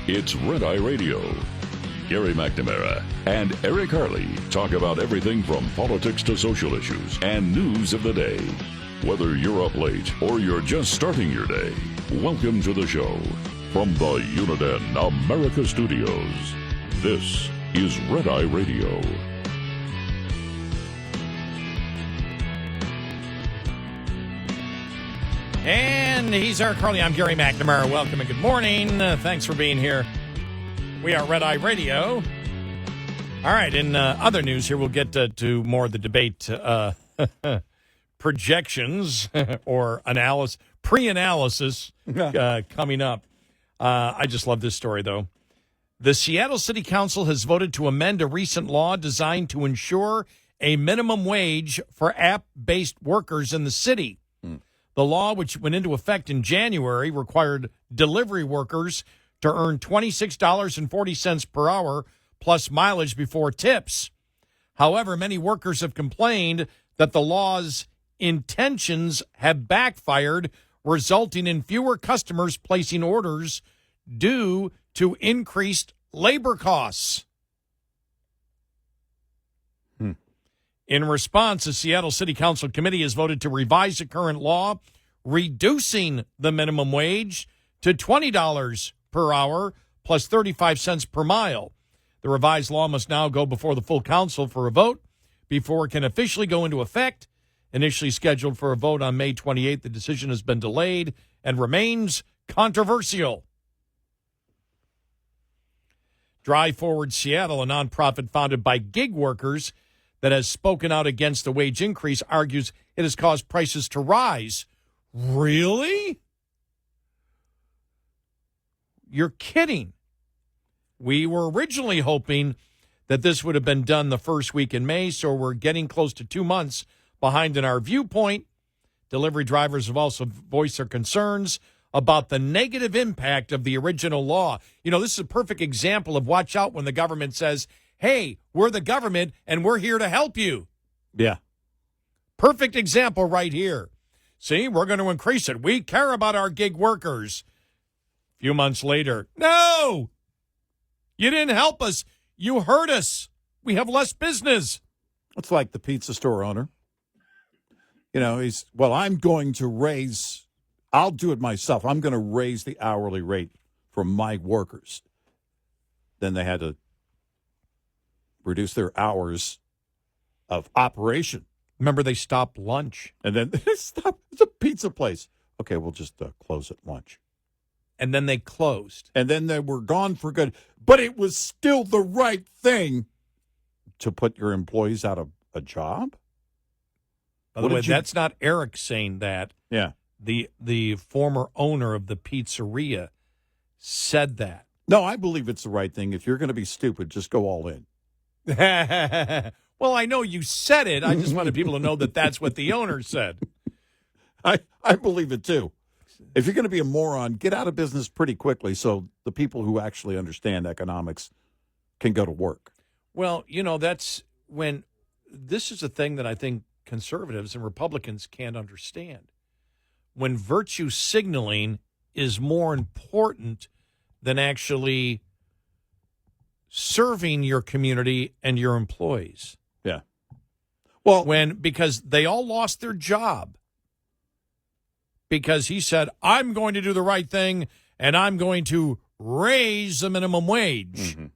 It's Red Eye Radio. Gary McNamara and Eric Harley talk about everything from politics to social issues and news of the day. Whether you're up late or you're just starting your day, welcome to the show. From the Uniden America Studios, this is Red Eye Radio. And he's Eric Harley. I'm Gary McNamara. Welcome and good morning. Thanks for being here. We are Red Eye Radio. All right, in other news here, we'll get to more of the debate projections or pre-analysis coming up. I just love this story, though. The Seattle City Council has voted to amend a recent law designed to ensure a minimum wage for app-based workers in the city. The law, which went into effect in January, required delivery workers to earn $26.40 per hour plus mileage before tips. However, many workers have complained that the law's intentions have backfired, resulting in fewer customers placing orders due to increased labor costs. In response, the Seattle City Council Committee has voted to revise the current law, reducing the minimum wage to $20 per hour plus 35 cents per mile. The revised law must now go before the full council for a vote before it can officially go into effect. Initially scheduled for a vote on May 28th, the decision has been delayed and remains controversial. Drive Forward Seattle, a nonprofit founded by gig workers that has spoken out against the wage increase, argues it has caused prices to rise. Really? You're kidding. We were originally hoping that this would have been done the first week in May, so we're getting close to 2 months behind in our viewpoint. Delivery drivers have also voiced their concerns about the negative impact of the original law. You know, this is a perfect example of watch out when the government says, hey, we're the government and we're here to help you. Yeah. Perfect example right here. See, we're going to increase it. We care about our gig workers. A few months later, no, you didn't help us. You hurt us. We have less business. It's like the pizza store owner. You know, I'm going to raise, I'll do it myself. I'm going to raise the hourly rate for my workers. Then they had to reduce their hours of operation. Remember, they stopped lunch. And then stop. It's a pizza place. Okay, we'll just close at lunch. And then they closed. And then they were gone for good. But it was still the right thing to put your employees out of a job. By the way, that's not Eric saying that. Yeah. The former owner of the pizzeria said that. No, I believe it's the right thing. If you're going to be stupid, just go all in. Well, I know you said it. I just wanted people to know that that's what the owner said. I believe it, too. If you're going to be a moron, get out of business pretty quickly so the people who actually understand economics can go to work. Well, you know, that's when this is a thing that I think conservatives and Republicans can't understand. When virtue signaling is more important than actually serving your community and your employees. Yeah. Well, because they all lost their job because he said, I'm going to do the right thing and I'm going to raise the minimum wage. Mm-hmm.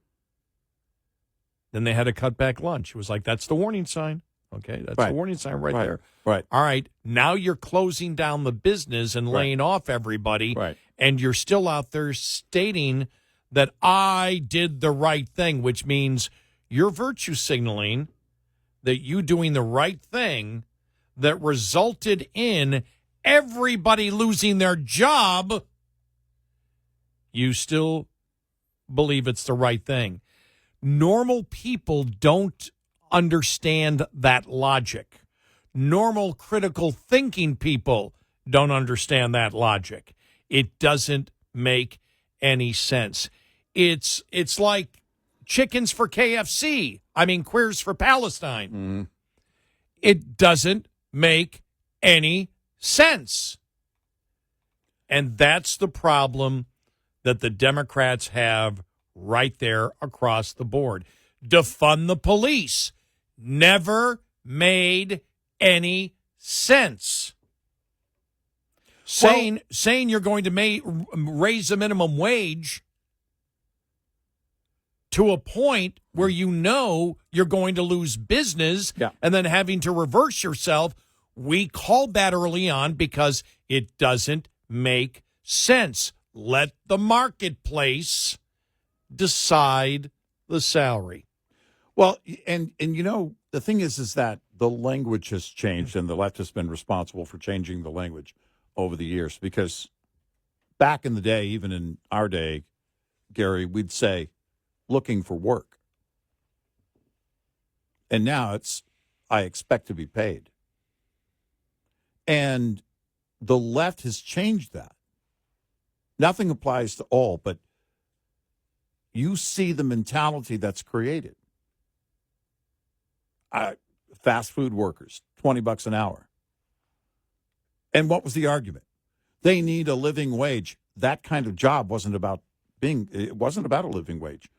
Then they had to cut back lunch. It was like, that's the warning sign. Okay, that's the warning sign right there. Right. All right, now you're closing down the business and laying off everybody, and you're still out there stating that I did the right thing, which means you're virtue signaling that you doing the right thing that resulted in everybody losing their job. You still believe it's the right thing. Normal people don't understand that logic. Normal critical thinking people don't understand that logic. It doesn't make any sense. It's like chickens for KFC. I mean, queers for Palestine. Mm-hmm. It doesn't make any sense. And that's the problem that the Democrats have right there across the board. Defund the police never made any sense. Saying you're going to raise the minimum wage to a point where you know you're going to lose business and then having to reverse yourself. We called that early on because it doesn't make sense. Let the marketplace decide the salary. Well, and the thing is that the language has changed, and the left has been responsible for changing the language over the years. Because back in the day, even in our day, Gary, we'd say, looking for work. And now it's, I expect to be paid. And the left has changed that. Nothing applies to all, but you see the mentality that's created. Fast food workers, $20 an hour. And what was the argument? They need a living wage. That kind of job wasn't about a living wage.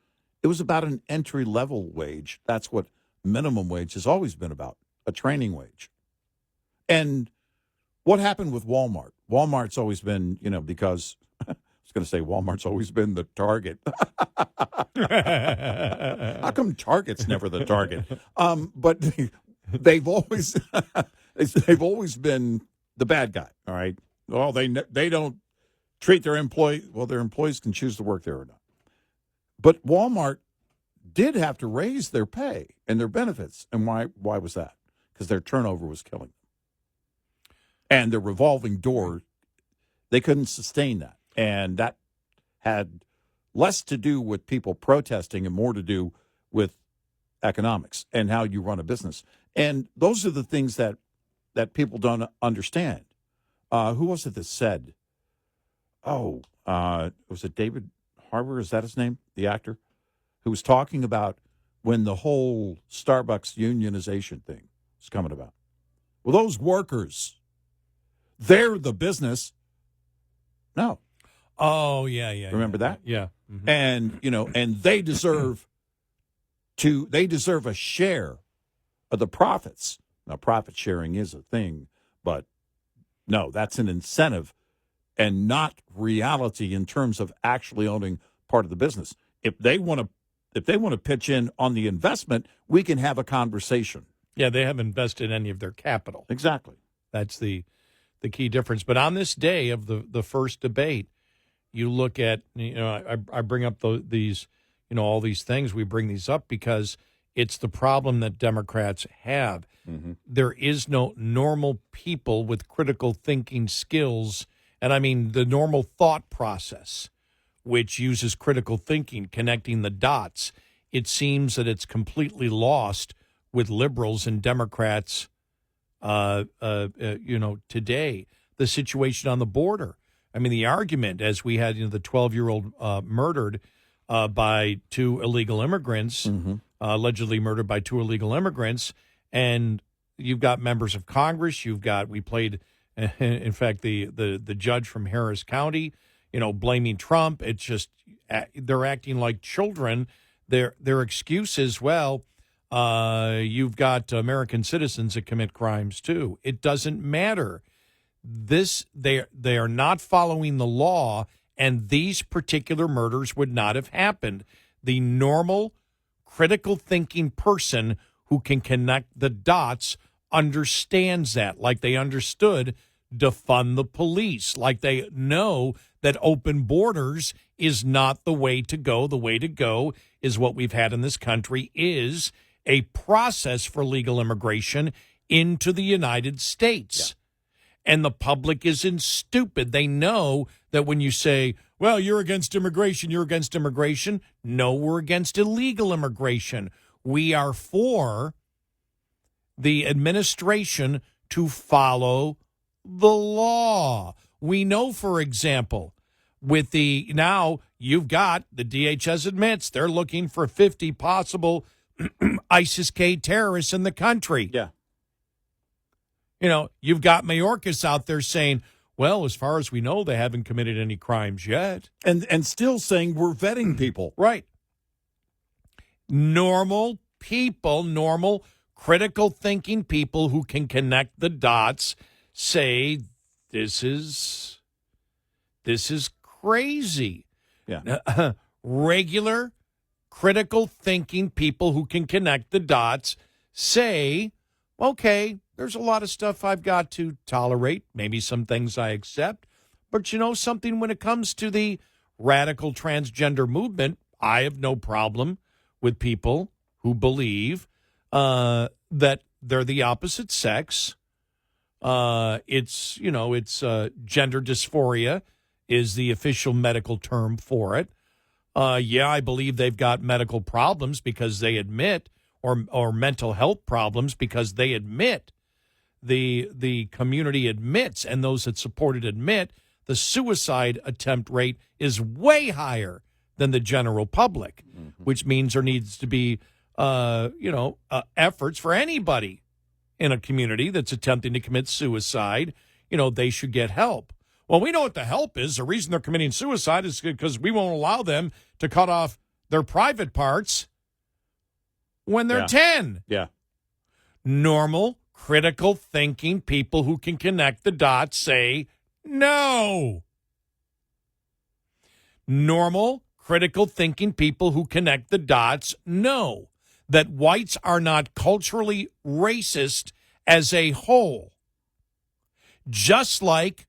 It was about an entry-level wage. That's what minimum wage has always been about, a training wage. And what happened with Walmart? Walmart's always been, because I was going to say Walmart's always been the target. How come Target's never the target? But they've always been the bad guy. All right. Well, they don't treat their employee. Well, their employees can choose to work there or not. But Walmart did have to raise their pay and their benefits. And why was that? Because their turnover was killing them. And the revolving door, they couldn't sustain that. And that had less to do with people protesting and more to do with economics and how you run a business. And those are the things that people don't understand. Who was it that said, was it David Harbour? Is that his name? The actor? Who was talking about when the whole Starbucks unionization thing was coming about. Well, those workers, they're the business. No. Oh, yeah. Remember that? Yeah. Mm-hmm. And, and they deserve a share of the profits. Now, profit sharing is a thing, but no, that's an incentive and not reality in terms of actually owning part of the business. If they want to pitch in on the investment, we can have a conversation. Yeah, they haven't invested any of their capital. Exactly. That's the key difference. But on this day of the first debate, you look at, I bring up these, all these things. We bring these up because it's the problem that Democrats have. Mm-hmm. There is no normal people with critical thinking skills, and I mean the normal thought process, which uses critical thinking, connecting the dots. It seems that it's completely lost with liberals and Democrats, today. The situation on the border. I mean, the argument, as we had, the 12-year-old murdered by two illegal immigrants, mm-hmm. Allegedly murdered by two illegal immigrants, and you've got members of Congress. We played, in fact, the judge from Harris County, blaming Trump. It's just they're acting like children. Their excuse is, you've got American citizens that commit crimes too. It doesn't matter. They are not following the law, and these particular murders would not have happened. The normal, critical thinking person who can connect the dots understands that, like they understood defund the police, like they know that open borders is not the way to go. The way to go is what we've had in this country is a process for legal immigration into the United States. Yeah. And the public isn't stupid. They know that when you say, well, you're against immigration. No, we're against illegal immigration. We are for the administration to follow the law. We know, for example, now you've got the DHS admits they're looking for 50 possible ISIS-K terrorists in the country. Yeah. You've got Mayorkas out there saying, Well, as far as we know, they haven't committed any crimes yet. And still saying we're vetting people. Right. Normal people, normal critical thinking people who can connect the dots say this is crazy. Yeah. Regular critical thinking people who can connect the dots say, okay, there's a lot of stuff I've got to tolerate, maybe some things I accept, but you know something, when it comes to the radical transgender movement, I have no problem with people who believe that they're the opposite sex. It's gender dysphoria is the official medical term for it. Yeah, I believe they've got medical problems because they admit, or mental health problems because they admit, the community admits, and those that support it admit, the suicide attempt rate is way higher than the general public, which means there needs to be, efforts for anybody in a community that's attempting to commit suicide. They should get help. Well, we know what the help is. The reason they're committing suicide is because we won't allow them to cut off their private parts when they're 10. Yeah. Normal, critical thinking people who can connect the dots say no. Normal, critical thinking people who connect the dots know that whites are not culturally racist as a whole. Just like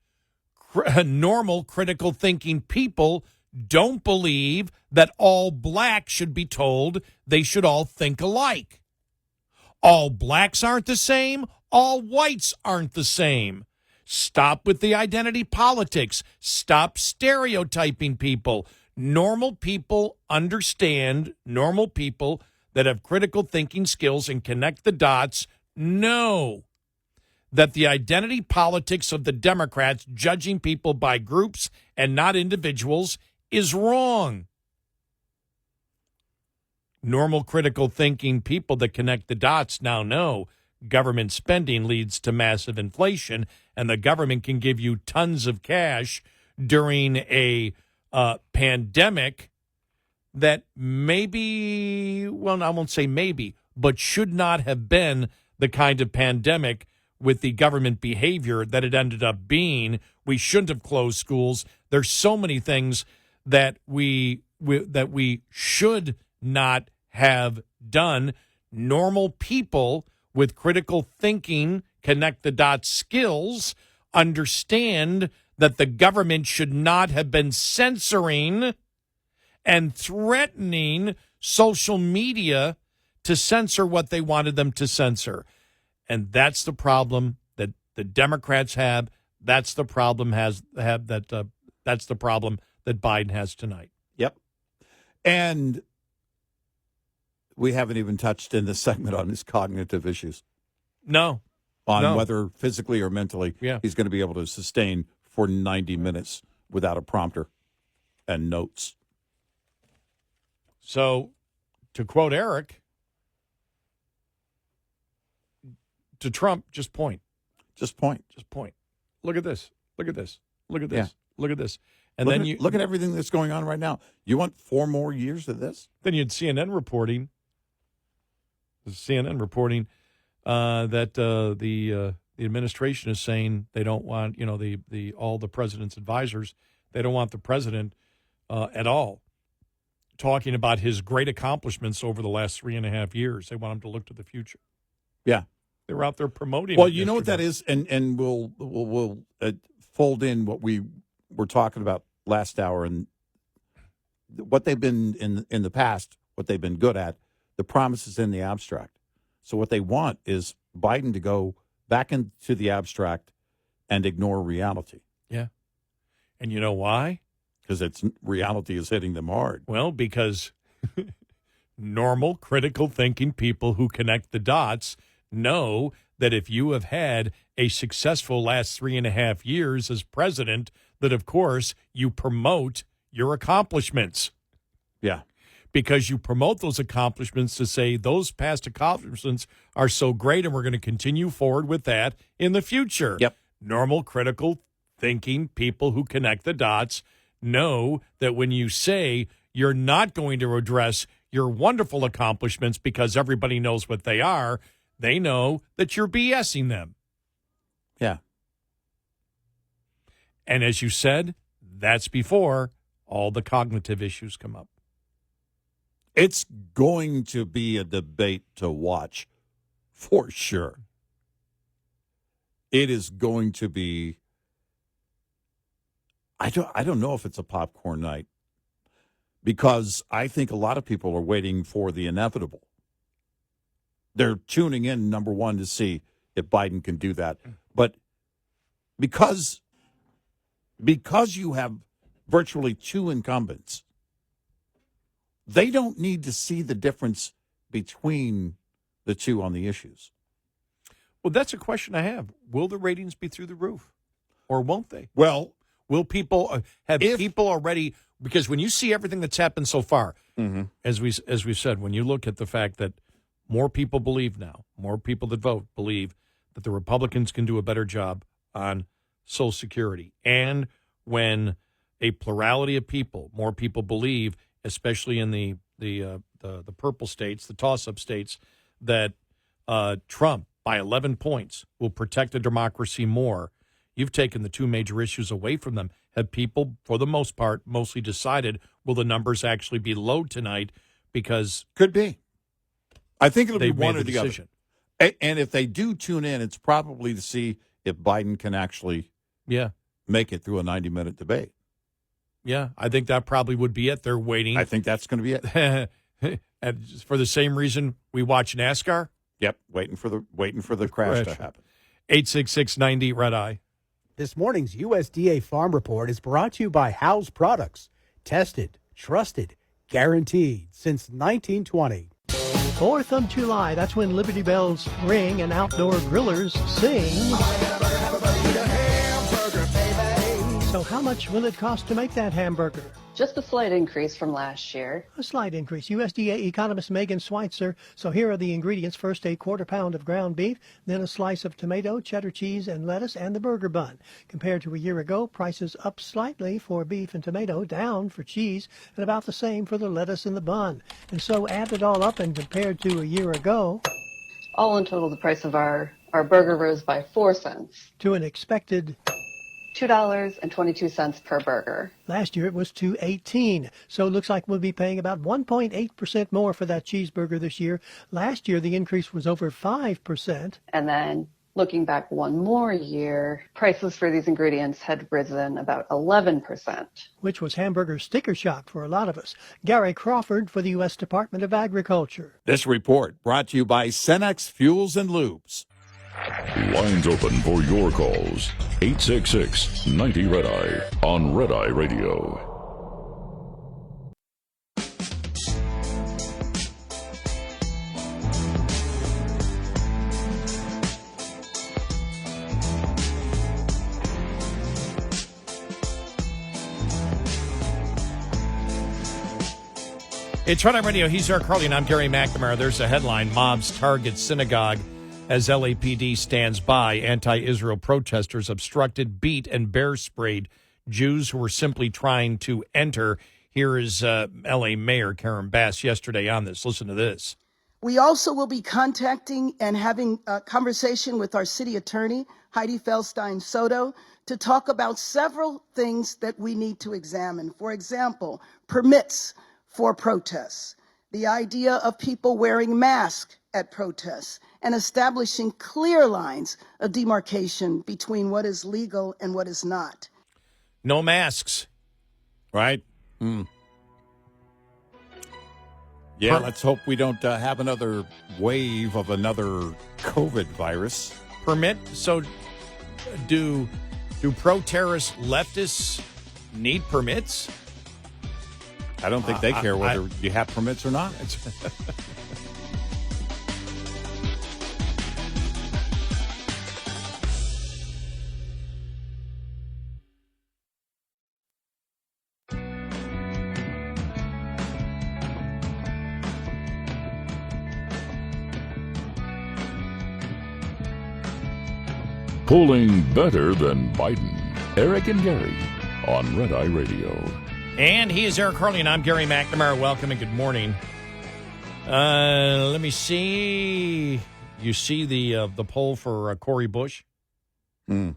normal, critical thinking people don't believe that all blacks should be told they should all think alike. All blacks aren't the same. All whites aren't the same. Stop with the identity politics. Stop stereotyping people. Normal people understand, normal people that have critical thinking skills and connect the dots know that the identity politics of the Democrats judging people by groups and not individuals is wrong. Normal critical thinking people that connect the dots now know government spending leads to massive inflation, and the government can give you tons of cash during a pandemic that maybe, well, I won't say maybe, but should not have been the kind of pandemic with the government behavior that it ended up being. We shouldn't have closed schools. There's so many things that we should not have done. Normal people with critical thinking, connect the dots skills, understand that the government should not have been censoring and threatening social media to censor what they wanted them to censor. And that's the problem that the Democrats have. That's the problem that's the problem that Biden has tonight. Yep. And we haven't even touched in this segment on his cognitive issues. No. On whether physically or mentally he's going to be able to sustain for 90 minutes without a prompter and notes. So, to quote Eric, to Trump, just point. Just point. Just point. Look at this. Look at this. Look at this. Yeah. Look at this. And look at everything that's going on right now. You want 4 more years of this? Then you had CNN reporting. That the administration is saying they don't want, all the president's advisors, they don't want the president at all talking about his great accomplishments over the last 3.5 years. They want him to look to the future. Yeah. They were out there promoting. Well, you know what that is, and we'll fold in what we were talking about last hour and what they've been in the past, what they've been good at, the promises in the abstract. So what they want is Biden to go back into the abstract and ignore reality. Yeah. And you know why? Because reality is hitting them hard. Well, because normal critical thinking people who connect the dots know that if you have had a successful last 3.5 years as president, that, of course, you promote your accomplishments. Yeah. Because you promote those accomplishments to say those past accomplishments are so great and we're going to continue forward with that in the future. Yep. Normal critical thinking people who connect the dots know that when you say you're not going to address your wonderful accomplishments because everybody knows what they are, they know that you're BSing them. Yeah. And as you said, that's before all the cognitive issues come up. It's going to be a debate to watch for sure. It is going to be, I don't know if it's a popcorn night, because I think a lot of people are waiting for the inevitable. They're tuning in, number one, to see if Biden can do that. But because you have virtually two incumbents, they don't need to see the difference between the two on the issues. Well, that's a question I have. Will the ratings be through the roof, or won't they? Well, will people people already? Because when you see everything that's happened so far, as we said, when you look at the fact that more people believe now, more people that vote believe that the Republicans can do a better job on Social Security, and when a plurality of people, more people believe, especially in the purple states, the toss-up states, that Trump, by 11 points, will protect the democracy more. You've taken the two major issues away from them. Have people, for the most part, mostly decided, will the numbers actually be low tonight? Because could be. I think it'll be one or the decision. Other. And if they do tune in, it's probably to see if Biden can actually make it through a 90-minute debate. Yeah, I think that probably would be it. They're waiting. I think that's going to be it. And for the same reason we watch NASCAR? Yep, waiting for the crash to happen. 866-90 Red Eye. This morning's USDA Farm Report is brought to you by House Products. Tested, trusted, guaranteed since 1920. 4th of July, that's when Liberty Bells ring and outdoor grillers sing. So how much will it cost to make that hamburger? Just a slight increase from last year. A slight increase. USDA economist Megan Schweitzer. So here are the ingredients. First, a quarter pound of ground beef, then a slice of tomato, cheddar cheese, and lettuce, and the burger bun. Compared to a year ago, prices up slightly for beef and tomato, down for cheese, and about the same for the lettuce and the bun. And so add it all up and compared to a year ago, all in total, the price of our burger rose by 4 cents. To an expected $2.22 per burger. Last year it was $2.18, so it looks like we'll be paying about 1.8% more for that cheeseburger this year. Last year the increase was over 5%. And then looking back one more year, prices for these ingredients had risen about 11%. Which was hamburger sticker shock for a lot of us. Gary Crawford for the U.S. Department of Agriculture. This report brought to you by Cenex Fuels and Lubes. Lines open for your calls. 866-90 Red Eye on Red Eye Radio. It's Red Eye Radio. He's Eric Harley, and I'm Gary McNamara. There's a headline: Mobs target synagogue as LAPD stands by. Anti-Israel protesters obstructed, beat, and bear-sprayed Jews who were simply trying to enter. Here is L.A. Mayor Karen Bass yesterday on this. Listen to this. We also will be contacting and having a conversation with our city attorney, Heidi Feldstein Soto, to talk about several things that we need to examine. For example, permits for protests, the idea of people wearing masks at protests, and establishing clear lines of demarcation between what is legal and what is not. No masks. Right? Yeah, let's hope we don't have another wave of another COVID virus. Permit? So do pro-terrorist leftists need permits? I don't think they care whether you have permits or not. Polling better than Biden. Eric and Gary on Red Eye Radio. And he is Eric Harley, and I'm Gary McNamara. Welcome and good morning. Let me see. You see the poll for Cori Bush? Who?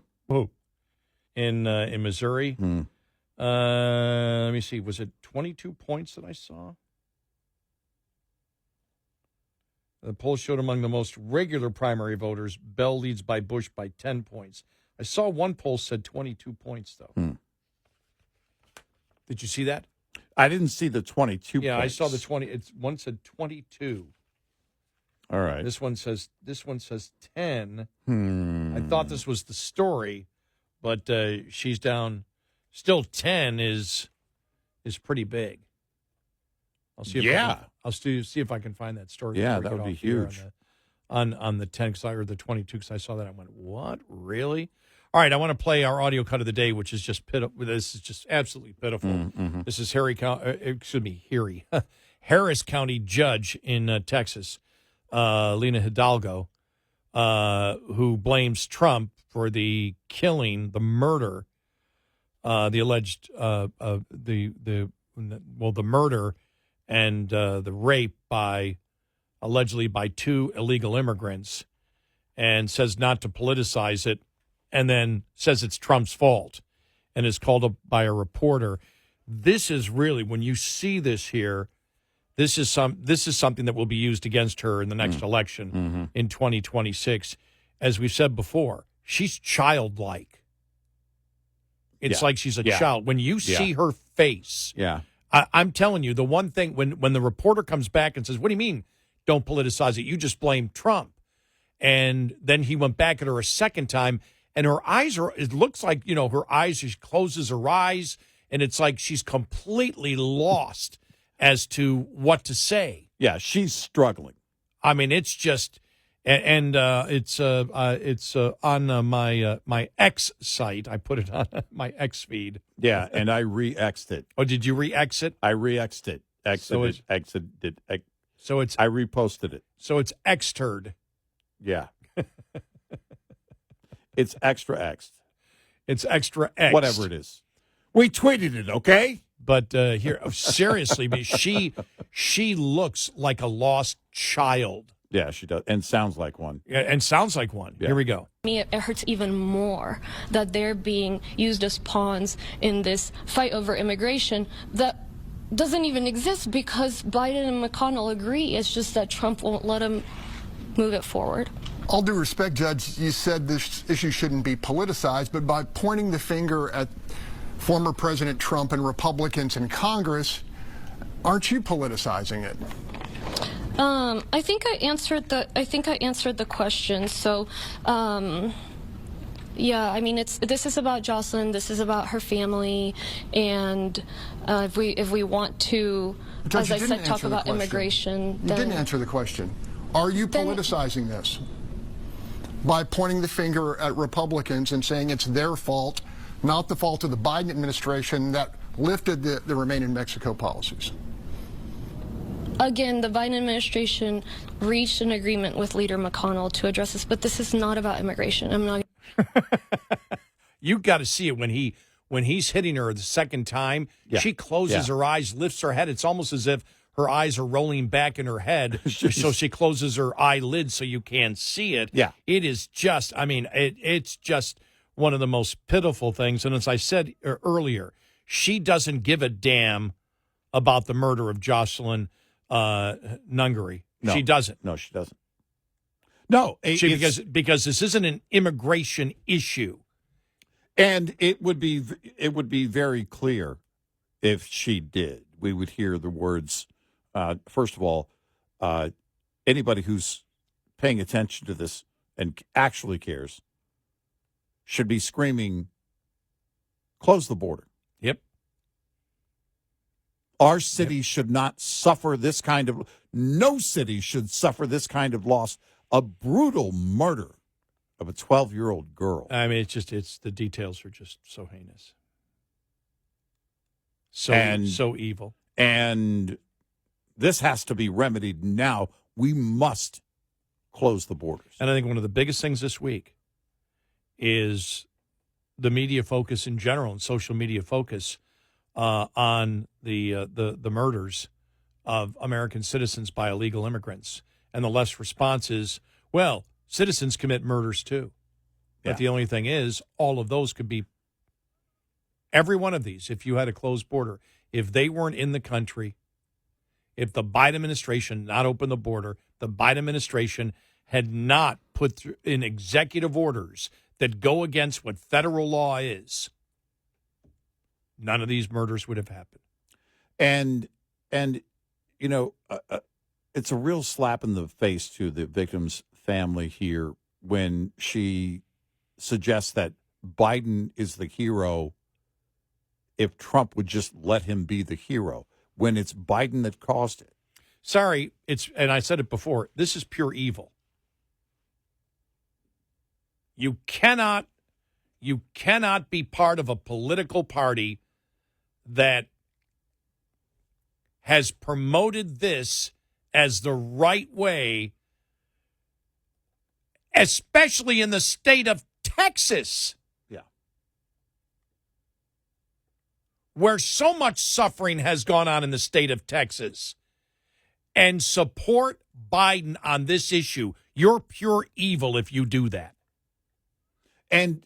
In Missouri? Let me see. Was it 22 points that I saw? The poll showed among the most regular primary voters, Bell leads by Bush by 10 points. I saw one poll said 22 points, though. Did you see that? I didn't see the 22 Yeah, points. I saw the 20. One said 22. All right. This one says 10. I thought this was the story, but she's down. Still 10 is pretty big. I'll see. I'll see if I can find that story. Yeah, before we that get would be off the air huge. On the 10, because I heard the 22, because I saw that. I went, what? Really? All right, I want to play our audio cut of the day, which is just pitiful. This is just absolutely pitiful. This is Harris County judge in Texas, Lena Hidalgo, who blames Trump for the killing, the murder, the alleged the murder and the rape allegedly by 2 illegal immigrants, and says not to politicize it, and then says it's Trump's fault, and is called up by a reporter. This is really, when you see this here, this is something that will be used against her in the next election in 2026. As we've said before, she's childlike. It's like she's a child. When you see her face, I'm telling you, the one thing, when the reporter comes back and says, what do you mean don't politicize it? You just blame Trump. And then he went back at her a second time, and her eyes it looks like, her eyes, she closes her eyes, and it's like she's completely lost as to what to say. Yeah, she's struggling. I mean, it's just, and it's on my X site. I put it on my X feed. Yeah, and I re-X'd it. Oh, did you re-X it? I re-X'd it. I reposted it. So it's X-turd. Yeah. It's extra X'd. It's extra X. Whatever it is. We tweeted it, okay? But here, seriously, she looks like a lost child. Yeah, she does. And sounds like one. Yeah, and sounds like one. Yeah. Here we go. It hurts even more that they're being used as pawns in this fight over immigration that doesn't even exist because Biden and McConnell agree. It's just that Trump won't let them move it forward. All due respect, Judge, you said this issue shouldn't be politicized, but by pointing the finger at former President Trump and Republicans in Congress, aren't you politicizing it? I think I answered the question. So, yeah, I mean, this is about Jocelyn. This is about her family, and if we want to, Judge, as I said, talk about immigration. You didn't answer the question. Are you politicizing this by pointing the finger at Republicans and saying it's their fault, not the fault of the Biden administration that lifted the Remain in Mexico policies? Again, the Biden administration reached an agreement with Leader McConnell to address this, but this is not about immigration. I'm not. You got to see it when he's hitting her the second time. Yeah. She closes her eyes, lifts her head. It's almost as if her eyes are rolling back in her head, so she closes her eyelids so you can't see it. Yeah. It is just, I mean, it's just one of the most pitiful things. And as I said earlier, she doesn't give a damn about the murder of Jocelyn Nungaray. No. She doesn't. No, she doesn't. No, because this isn't an immigration issue. And it would be very clear if she did. We would hear the words, first of all, anybody who's paying attention to this and actually cares should be screaming, close the border. Yep. Our city should not suffer this kind of, no city should suffer this kind of loss, a brutal murder of a 12-year-old girl. I mean, the details are just so heinous. So evil. And this has to be remedied now. We must close the borders. And I think one of the biggest things this week is the media focus in general and social media focus on the murders of American citizens by illegal immigrants. And the less response is, well, citizens commit murders too. But the only thing is, all of those could be, every one of these, if you had a closed border, if they weren't in the country, if the Biden administration not opened the border, the Biden administration had not put through in executive orders that go against what federal law is, none of these murders would have happened. And you know, it's a real slap in the face to the victim's family here when she suggests that Biden is the hero if Trump would just let him be the hero, when it's Biden that caused it. Sorry, and I said it before, this is pure evil. You cannot be part of a political party that has promoted this as the right way, especially in the state of Texas. Yeah. Where so much suffering has gone on in the state of Texas. And support Biden on this issue. You're pure evil if you do that. And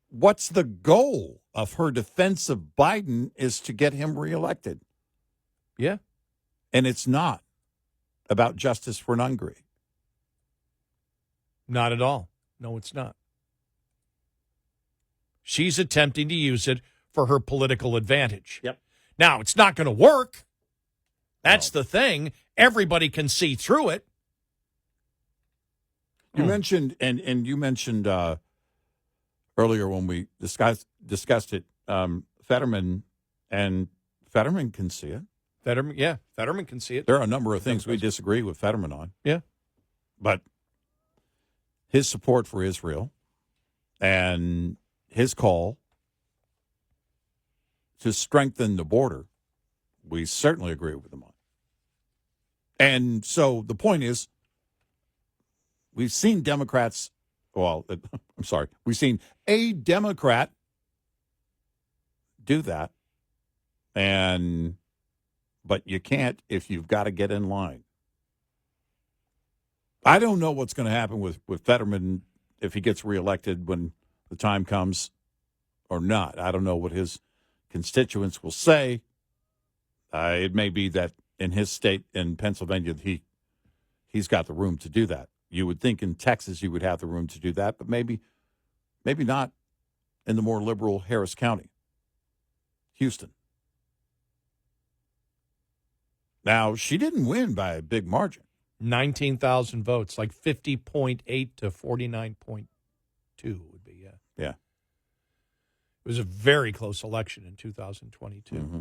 what's the goal of her defense of Biden is to get him reelected. Yeah. And it's not about justice for Nungaray. Not at all. No, it's not. She's attempting to use it for her political advantage. Yep. Now, it's not going to work. That's the thing. Everybody can see through it. You mentioned, and you mentioned earlier when we discussed it, Fetterman, and Fetterman can see it. Fetterman can see it. There are a number of things we disagree with Fetterman on. Yeah. But his support for Israel and his call to strengthen the border, we certainly agree with him on. And so the point is, we've seen Democrats, we've seen a Democrat do that, but you can't if you've got to get in line. I don't know what's going to happen with Fetterman if he gets reelected when the time comes or not. I don't know what his constituents will say. It may be that in his state, in Pennsylvania, he's got the room to do that. You would think in Texas you would have the room to do that, but maybe not in the more liberal Harris County, Houston. Now, she didn't win by a big margin. 19,000 votes, like 50.8 to 49.2 would be, yeah. Yeah. It was a very close election in 2022. Mm-hmm.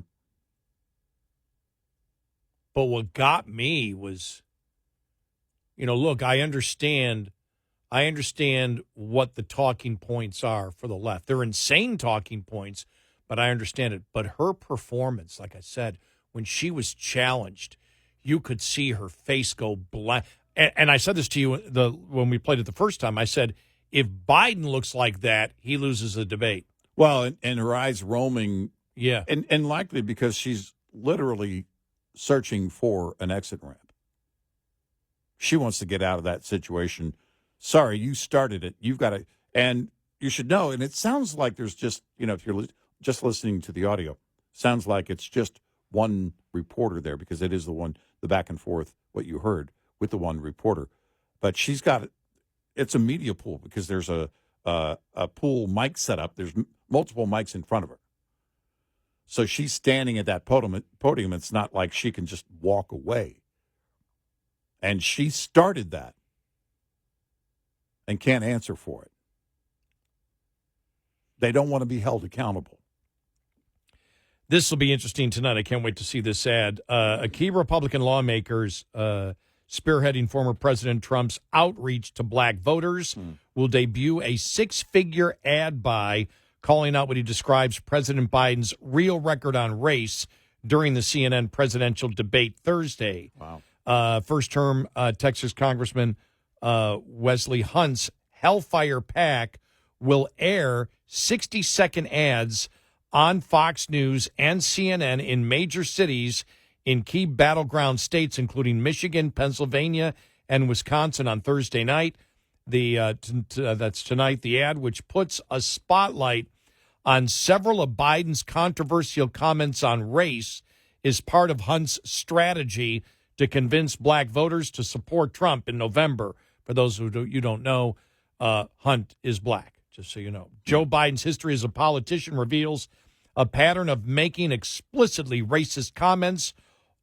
But what got me was, look, I understand what the talking points are for the left. They're insane talking points, but I understand it. But her performance, like I said, when she was challenged, you could see her face go blank. And I said this to you when we played it the first time. I said, if Biden looks like that, he loses the debate. Well, and her eyes roaming. Yeah. And likely because she's literally searching for an exit ramp. She wants to get out of that situation. Sorry, you started it. You've got to, and you should know, and it sounds like there's just, if you're just listening to the audio, sounds like it's just one reporter there because it is the back and forth, what you heard with the one reporter. But she's got, it's a media pool because there's a pool mic set up. There's multiple mics in front of her. So she's standing at that podium. It's not like she can just walk away. And she started that and can't answer for it. They don't want to be held accountable. This will be interesting tonight. I can't wait to see this ad. A key Republican lawmakers spearheading former President Trump's outreach to black voters will debut a 6-figure ad buy calling out what he describes President Biden's real record on race during the CNN presidential debate Thursday. Wow. First-term Texas Congressman Wesley Hunt's Hellfire PAC will air 60-second ads on Fox News and CNN in major cities in key battleground states, including Michigan, Pennsylvania, and Wisconsin on Thursday night. That's tonight. The ad, which puts a spotlight on several of Biden's controversial comments on race, is part of Hunt's strategy to convince black voters to support Trump in November. For those who you don't know, Hunt is black, just so you know. Joe Biden's history as a politician reveals a pattern of making explicitly racist comments,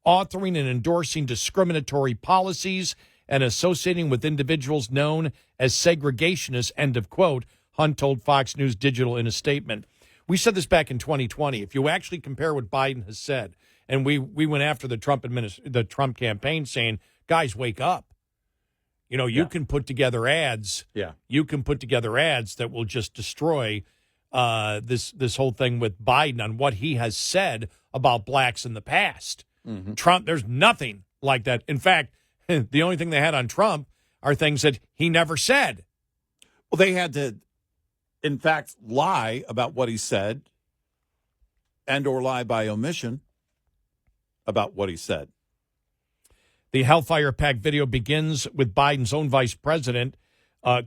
authoring and endorsing discriminatory policies, and associating with individuals known as segregationists, end of quote, Hunt told Fox News Digital in a statement. We said this back in 2020. If you actually compare what Biden has said, and we went after the Trump campaign saying, guys, wake up. You can put together ads. Yeah. You can put together ads that will just destroy this whole thing with Biden on what he has said about blacks in the past. Mm-hmm. Trump, there's nothing like that. In fact, the only thing they had on Trump are things that he never said. Well, they had to, in fact, lie about what he said and or lie by omission about what he said. The Hellfire-packed video begins with Biden's own vice president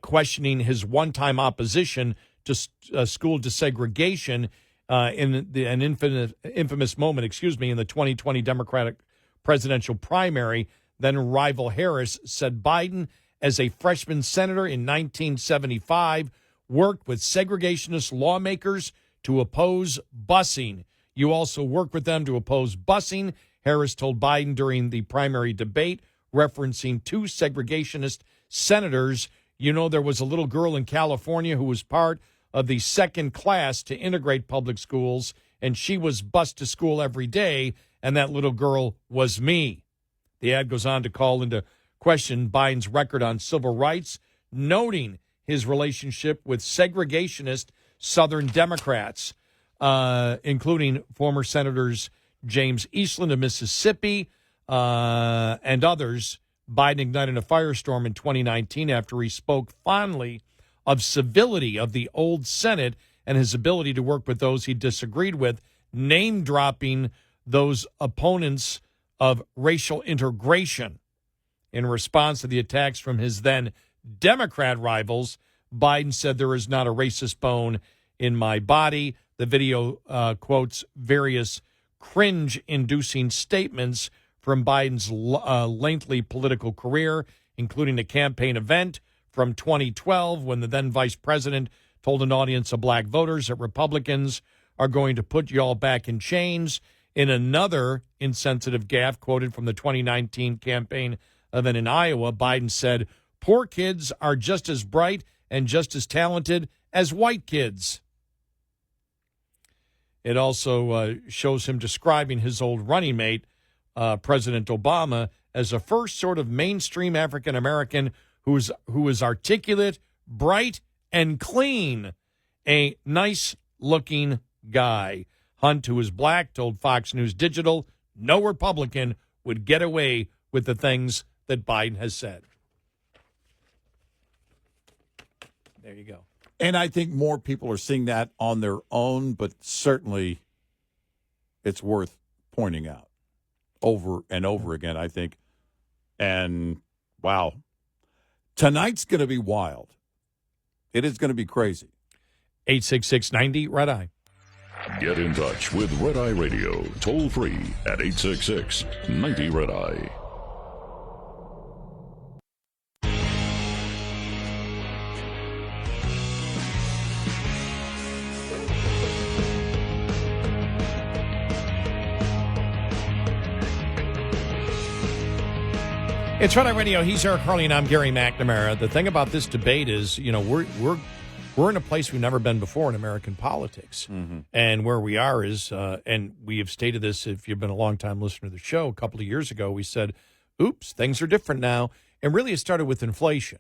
questioning his one-time opposition to school desegregation in an infamous moment, in the 2020 Democratic presidential primary. Then rival Harris said Biden, as a freshman senator in 1975, worked with segregationist lawmakers to oppose busing. You also work with them to oppose busing, Harris told Biden during the primary debate, referencing two segregationist senators. There was a little girl in California who was part of the second class to integrate public schools, and she was bused to school every day, and that little girl was me. The ad goes on to call into question Biden's record on civil rights, noting his relationship with segregationist Southern Democrats, including former Senators James Eastland of Mississippi and others. Biden ignited a firestorm in 2019 after he spoke fondly of civility of the old Senate and his ability to work with those he disagreed with, name-dropping those opponents of racial integration. In response to the attacks from his then Democrat rivals, Biden said, "There is not a racist bone in my body." The video quotes various cringe-inducing statements from Biden's lengthy political career, including a campaign event from 2012 when the then vice president told an audience of black voters that Republicans are going to put y'all back in chains. In another insensitive gaffe quoted from the 2019 campaign event in Iowa, Biden said, "Poor kids are just as bright and just as talented as white kids." It also shows him describing his old running mate, President Obama, as a first sort of mainstream African-American who is articulate, bright, and clean. A nice-looking guy. Hunt, who is black, told Fox News Digital no Republican would get away with the things that Biden has said. There you go. And I think more people are seeing that on their own, but certainly it's worth pointing out over and over again, I think. And, wow, tonight's going to be wild. It is going to be crazy. 866-90 Red Eye. Get in touch with Red Eye Radio, toll free at 866-90 Red Eye. It's Red Eye Radio. He's Eric Harley, and I'm Gary McNamara. The thing about this debate is, we're in a place we've never been before in American politics. Mm-hmm. And where we are is, and we have stated this if you've been a long-time listener to the show, a couple of years ago, we said, oops, things are different now. And really it started with inflation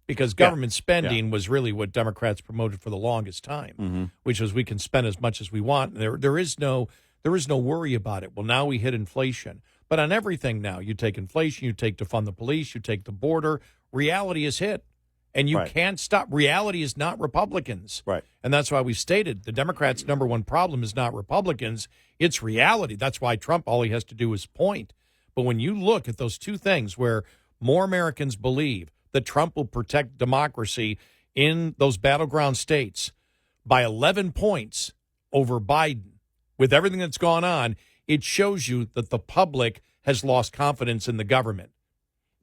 because government spending was really what Democrats promoted for the longest time, which was we can spend as much as we want. There is no worry about it. Well, now we hit inflation. But on everything now, you take inflation, you take to fund the police, you take the border, reality is hit. And you Right. can't stop. Reality is not Republicans. Right. And that's why we stated the Democrats' number one problem is not Republicans. It's reality. That's why Trump, all he has to do is point. But when you look at those two things where more Americans believe that Trump will protect democracy in those battleground states by 11 points over Biden, with everything that's gone on, it shows you that the public has lost confidence in the government.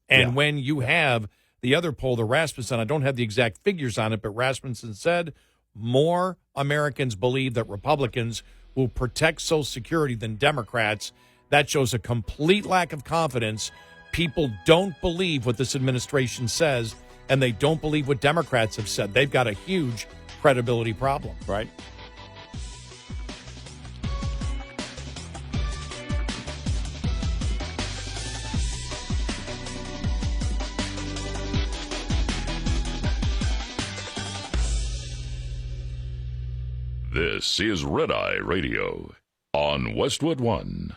And when you have the other poll, the Rasmussen, I don't have the exact figures on it, but Rasmussen said more Americans believe that Republicans will protect Social Security than Democrats. That shows a complete lack of confidence. People don't believe what this administration says, and they don't believe what Democrats have said. They've got a huge credibility problem. Right. This is Red Eye Radio on Westwood One.